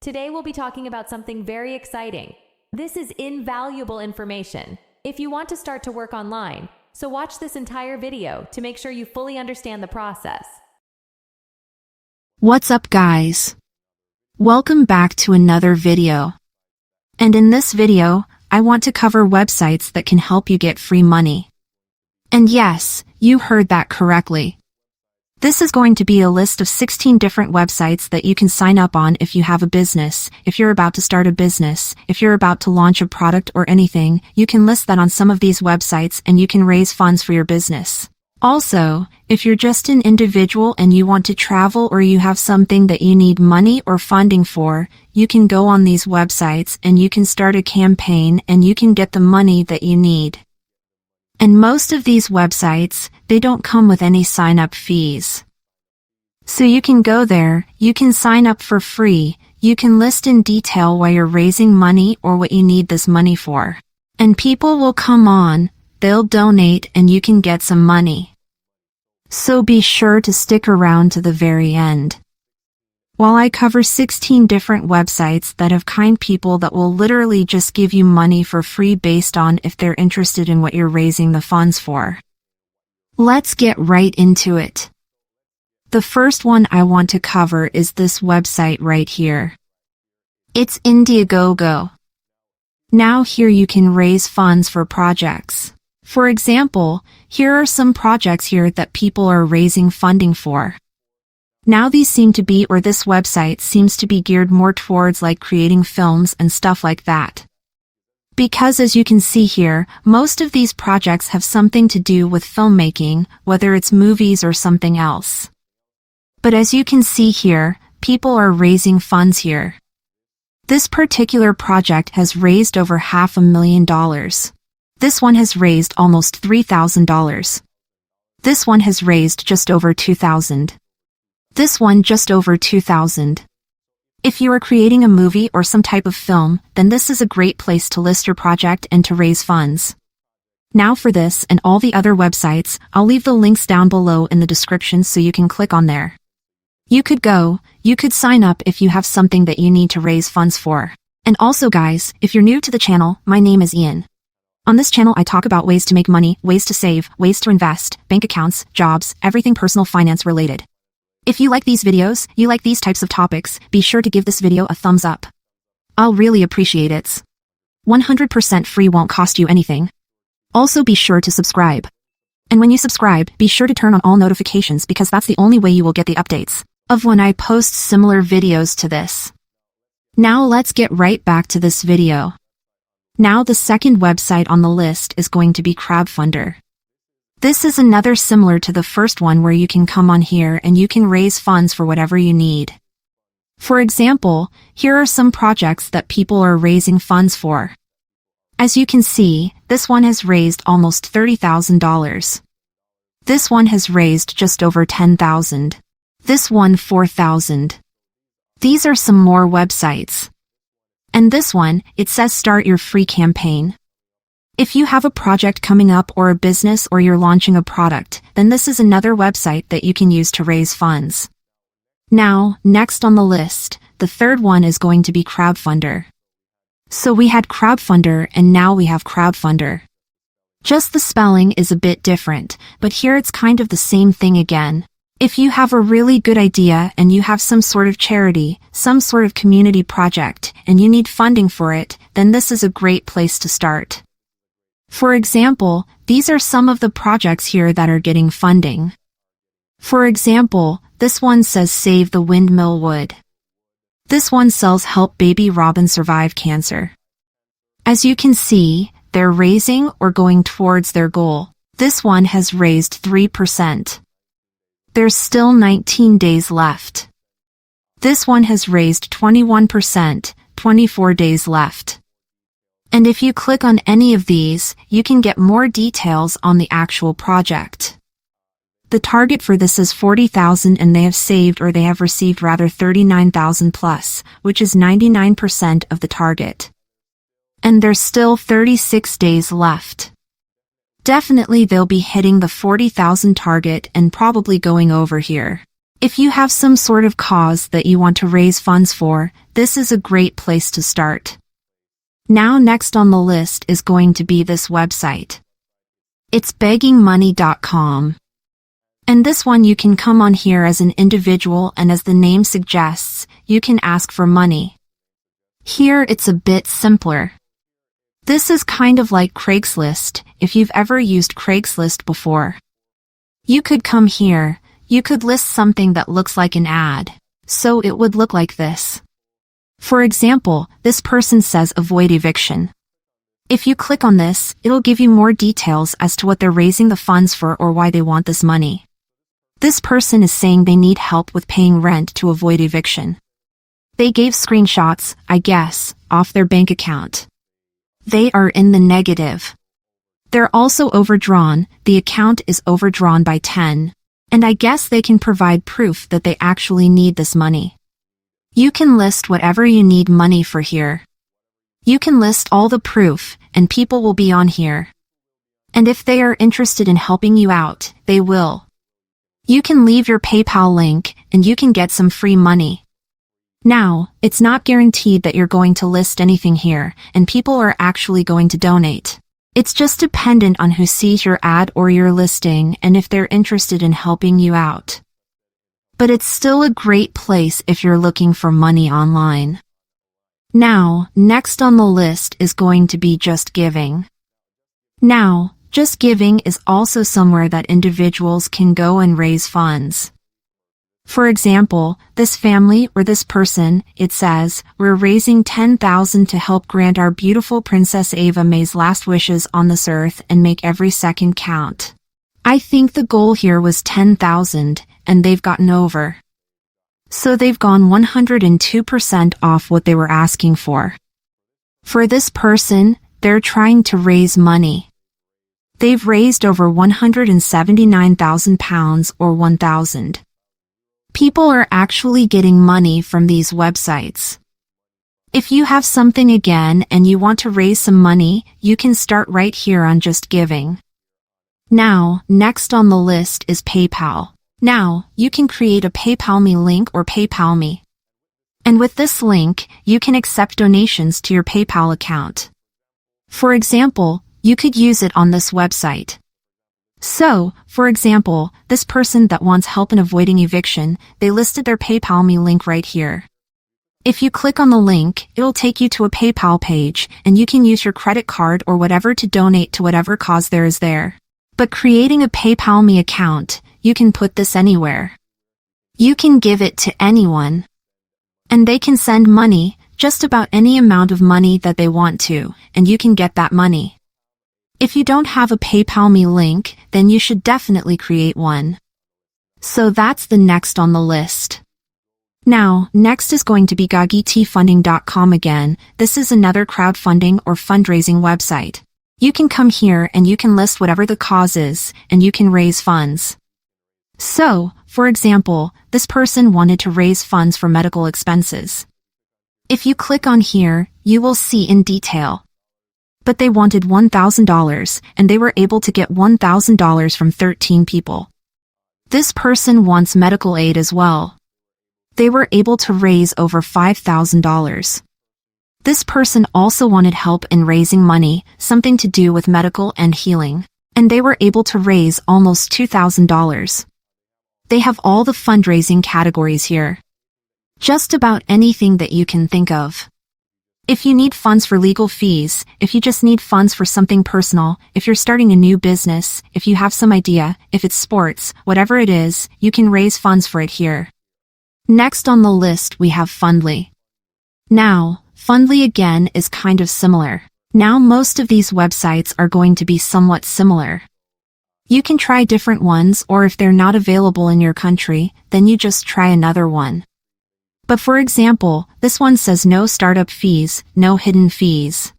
Today we'll be talking about something very exciting. This is invaluable information if you want to start to work online, so watch this entire video to make sure you fully understand the process. What's up, guys? Welcome back to another video. And in this video, I want to cover websites that can help you get free money. And yes, you heard that correctly. This is going to be a list of 16 different websites that you can sign up on if you have a business, if you're about to start a business, if you're about to launch a product or anything, you can list that on some of these websites and you can raise funds for your business. Also, if you're just an individual and you want to travel or you have something that you need money or funding for, you can go on these websites and you can start a campaign and you can get the money that you need. And most of these websites, they don't come with any sign-up fees. So you can go there, you can sign up for free, you can list in detail why you're raising money or what you need this money for. And people will come on, they'll donate and you can get some money. So be sure to stick around to the very end. While I cover 16 different websites that have kind people that will literally just give you money for free based on if they're interested in what you're raising the funds for. Let's get right into it. The first one I want to cover is this website right here. It's Indiegogo. Now here you can raise funds for projects. For example, here are some projects here that people are raising funding for. Now these seem to be, or this website seems to be geared more towards like creating films and stuff like that. Because as you can see here, most of these projects have something to do with filmmaking, whether it's movies or something else. But as you can see here, people are raising funds here. This particular project has raised over $500,000. This one has raised almost $3,000. This one has raised just over $2,000. This one just over $2,000. If you are creating a movie or some type of film, then this is a great place to list your project and to raise funds. Now for this and all the other websites, I'll leave the links down below in the description so you can click on there. You could sign up if you have something that you need to raise funds for. And also guys, if you're new to the channel, my name is Ian. On this channel I talk about ways to make money, ways to save, ways to invest, bank accounts, jobs, everything personal finance related. If you like these videos, you like these types of topics, be sure to give this video a thumbs up. I'll really appreciate it. 100% free, won't cost you anything. Also be sure to subscribe. And when you subscribe, be sure to turn on all notifications because that's the only way you will get the updates of when I post similar videos to this. Now let's get right back to this video. Now the second website on the list is going to be Crowdfunder. This is another similar to the first one where you can come on here and you can raise funds for whatever you need. For example, here are some projects that people are raising funds for. As you can see, this one has raised almost $30,000. This one has raised just over $10,000. This one $4,000. These are some more websites. And this one, it says start your free campaign. If you have a project coming up or a business or you're launching a product, then this is another website that you can use to raise funds. Now, next on the list, the third one is going to be Crowdfunder. So we had Crowdfunder and now we have Crowdfunder. Just the spelling is a bit different, but here it's kind of the same thing again. If you have a really good idea and you have some sort of charity, some sort of community project, and you need funding for it, then this is a great place to start. For example, these are some of the projects here that are getting funding. For example, this one says Save the Windmill Wood. This one sells Help Baby Robin Survive Cancer. As you can see, they're raising or going towards their goal. This one has raised 3%. There's still 19 days left. This one has raised 21%, 24 days left. And if you click on any of these, you can get more details on the actual project. The target for this is 40,000 and they have saved or they have received rather 39,000 plus, which is 99% of the target. And there's still 36 days left. Definitely they'll be hitting the 40,000 target and probably going over here. If you have some sort of cause that you want to raise funds for, this is a great place to start. Now next on the list is going to be this website. It's beggingmoney.com. And this one you can come on here as an individual, and as the name suggests, you can ask for money. Here it's a bit simpler. This is kind of like Craigslist, if you've ever used Craigslist before. You could come here, you could list something that looks like an ad, so it would look like this. For example, this person says avoid eviction. If you click on this, it'll give you more details as to what they're raising the funds for or why they want this money. This person is saying they need help with paying rent to avoid eviction. They gave screenshots, I guess, off their bank account. They are in the negative. They're also overdrawn, the account is overdrawn by 10. And I guess they can provide proof that they actually need this money. You can list whatever you need money for here. You can list all the proof, and people will be on here. And if they are interested in helping you out, they will. You can leave your PayPal link, and you can get some free money. Now, it's not guaranteed that you're going to list anything here, and people are actually going to donate. It's just dependent on who sees your ad or your listing and if they're interested in helping you out. But it's still a great place if you're looking for money online. Now, next on the list is going to be Just Giving. Now, Just Giving is also somewhere that individuals can go and raise funds. For example, this family or this person, it says, we're raising $10,000 to help grant our beautiful Princess Ava May's last wishes on this earth and make every second count. I think the goal here was $10,000, and they've gotten over. So they've gone 102% off what they were asking for. For this person, they're trying to raise money. They've raised over £179,000 or 1,000. People are actually getting money from these websites. If you have something again and you want to raise some money, you can start right here on Just Giving. Now, next on the list is PayPal. Now, you can create a PayPal Me link or PayPal Me. And with this link, you can accept donations to your PayPal account. For example, you could use it on this website. So, for example, this person that wants help in avoiding eviction, they listed their PayPal Me link right here. If you click on the link, it'll take you to a PayPal page, and you can use your credit card or whatever to donate to whatever cause there is there. But creating a PayPal Me account, you can put this anywhere. You can give it to anyone. And they can send money, just about any amount of money that they want to, and you can get that money. If you don't have a PayPal Me link, then you should definitely create one. So that's the next on the list. Now, next is going to be gagitfunding.com again. This is another crowdfunding or fundraising website. You can come here and you can list whatever the cause is, and you can raise funds. So, for example, this person wanted to raise funds for medical expenses. If you click on here, you will see in detail. But they wanted $1,000, and they were able to get $1,000 from 13 people. This person wants medical aid as well. They were able to raise over $5,000. This person also wanted help in raising money, something to do with medical and healing, and they were able to raise almost $2,000. They have all the fundraising categories here. Just about anything that you can think of. If you need funds for legal fees, if you just need funds for something personal, if you're starting a new business, if you have some idea, if it's sports, whatever it is, you can raise funds for it here. Next on the list we have Fundly. Now, Fundly again is kind of similar. Now most of these websites are going to be somewhat similar. You can try different ones, or if they're not available in your country, then you just try another one. But for example, this one says no startup fees, no hidden fees.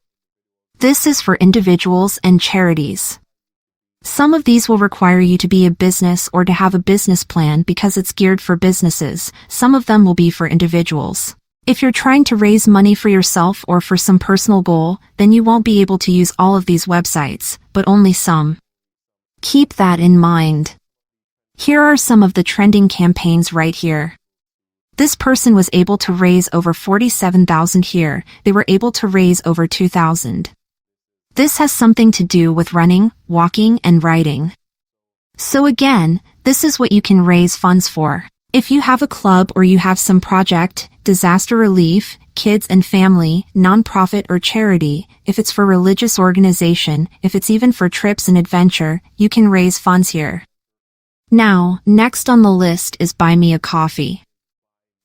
This is for individuals and charities. Some of these will require you to be a business or to have a business plan because it's geared for businesses. Some of them will be for individuals. If you're trying to raise money for yourself or for some personal goal, then you won't be able to use all of these websites, but only some. Keep that in mind. Here are some of the trending campaigns right here. This person was able to raise over 47,000 here. They were able to raise over 2,000. This has something to do with running, walking, and riding. So again, this is what you can raise funds for. If you have a club or you have some project, disaster relief, kids and family, nonprofit or charity, if it's for religious organization, if it's even for trips and adventure, you can raise funds here. Now, next on the list is Buy Me a Coffee.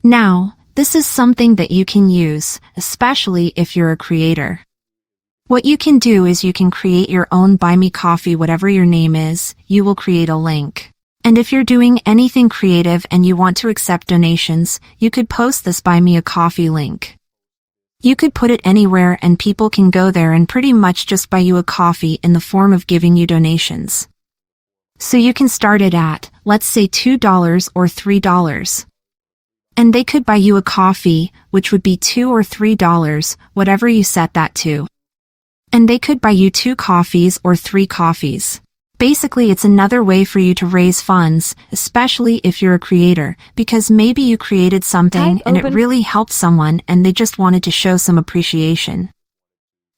Now, this is something that you can use, especially if you're a creator. What you can do is you can create your own Buy Me Coffee, whatever your name is, you will create a link. And if you're doing anything creative and you want to accept donations, you could post this Buy Me a Coffee link. You could put it anywhere and people can go there and pretty much just buy you a coffee in the form of giving you donations. So you can start it at, let's say $2 or $3. And they could buy you a coffee, which would be $2 or $3, whatever you set that to. And they could buy you 2 coffees or 3 coffees. Basically, it's another way for you to raise funds, especially if you're a creator, because maybe you created something and it really helped someone and they just wanted to show some appreciation.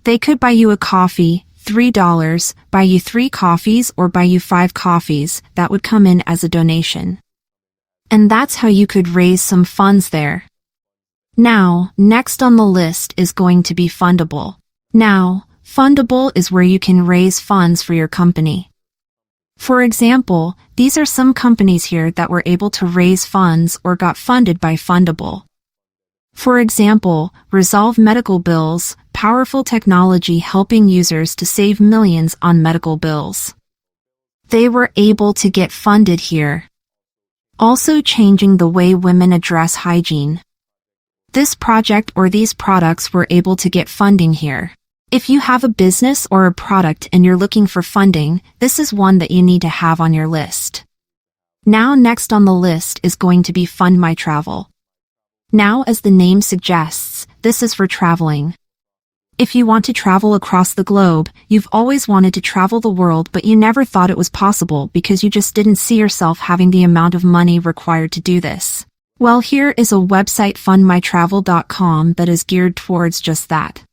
They could buy you a coffee, $3, buy you 3 coffees or buy you 5 coffees, that would come in as a donation. And that's how you could raise some funds there. Now, next on the list is going to be Fundable. Now, Fundable is where you can raise funds for your company. For example, these are some companies here that were able to raise funds or got funded by Fundable. For example, Resolve Medical Bills, powerful technology helping users to save millions on medical bills. They were able to get funded here. Also changing the way women address hygiene. This project or these products were able to get funding here. If you have a business or a product and you're looking for funding, this is one that you need to have on your list. Now next on the list is going to be Fund My Travel. Now, as the name suggests, this is for traveling. If you want to travel across the globe, you've always wanted to travel the world but you never thought it was possible because you just didn't see yourself having the amount of money required to do this. Well, here is a website fundmytravel.com that is geared towards just that.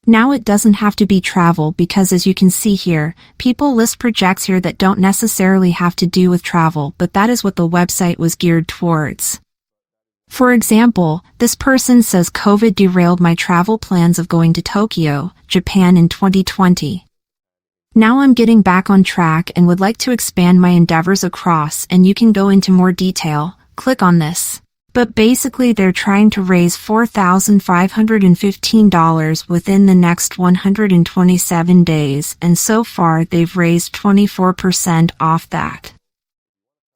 Now it doesn't have to be travel because as you can see here, people list projects here that don't necessarily have to do with travel, but that is what the website was geared towards. For example, this person says COVID derailed my travel plans of going to Tokyo, Japan in 2020. Now I'm getting back on track and would like to expand my endeavors across, and you can go into more detail, click on this. But basically they're trying to raise $4,515 within the next 127 days, and so far they've raised 24% off that.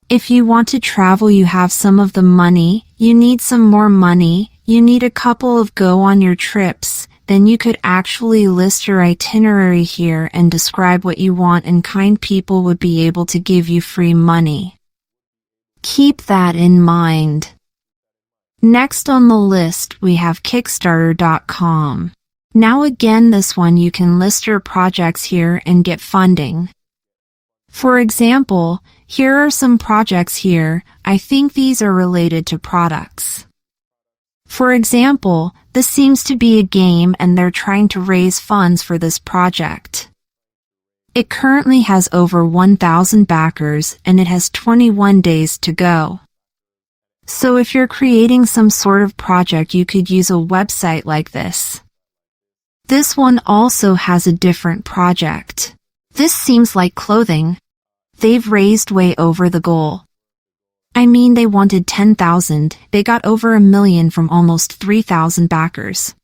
If you want to travel, you have some of the money, you need some more money, you need a couple of go on your trips, then you could actually list your itinerary here and describe what you want, and kind people would be able to give you free money. Keep that in mind. Next on the list we have Kickstarter.com. Now again, this one you can list your projects here and get funding. For example, here are some projects here. I think these are related to products. For example, this seems to be a game and they're trying to raise funds for this project. It currently has over 1,000 backers and it has 21 days to go. So if you're creating some sort of project, you could use a website like this. This one also has a different project. This seems like clothing. They've raised way over the goal. I mean, they wanted 10,000, they got over 1 million from almost 3,000 backers.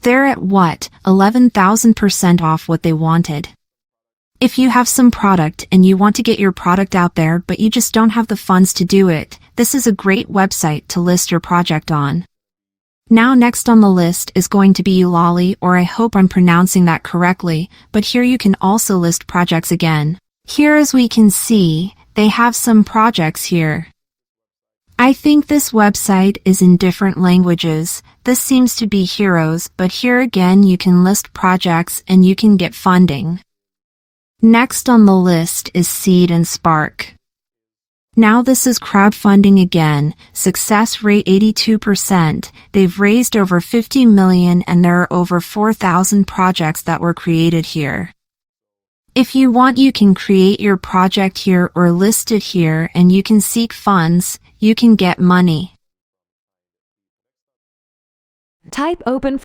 They're at what, 11,000% off what they wanted. If you have some product and you want to get your product out there but you just don't have the funds to do it, this is a great website to list your project on. Now next on the list is going to be Ulali, or I hope I'm pronouncing that correctly, but here you can also list projects again. Here as we can see, they have some projects here. I think this website is in different languages. This seems to be Heroes, but here again you can list projects and you can get funding. Next on the list is Seed and Spark. Now this is crowdfunding again, success rate 82%, they've raised over 50 million and there are over 4,000 projects that were created here. If you want, you can create your project here or list it here and you can seek funds, you can get money. Type open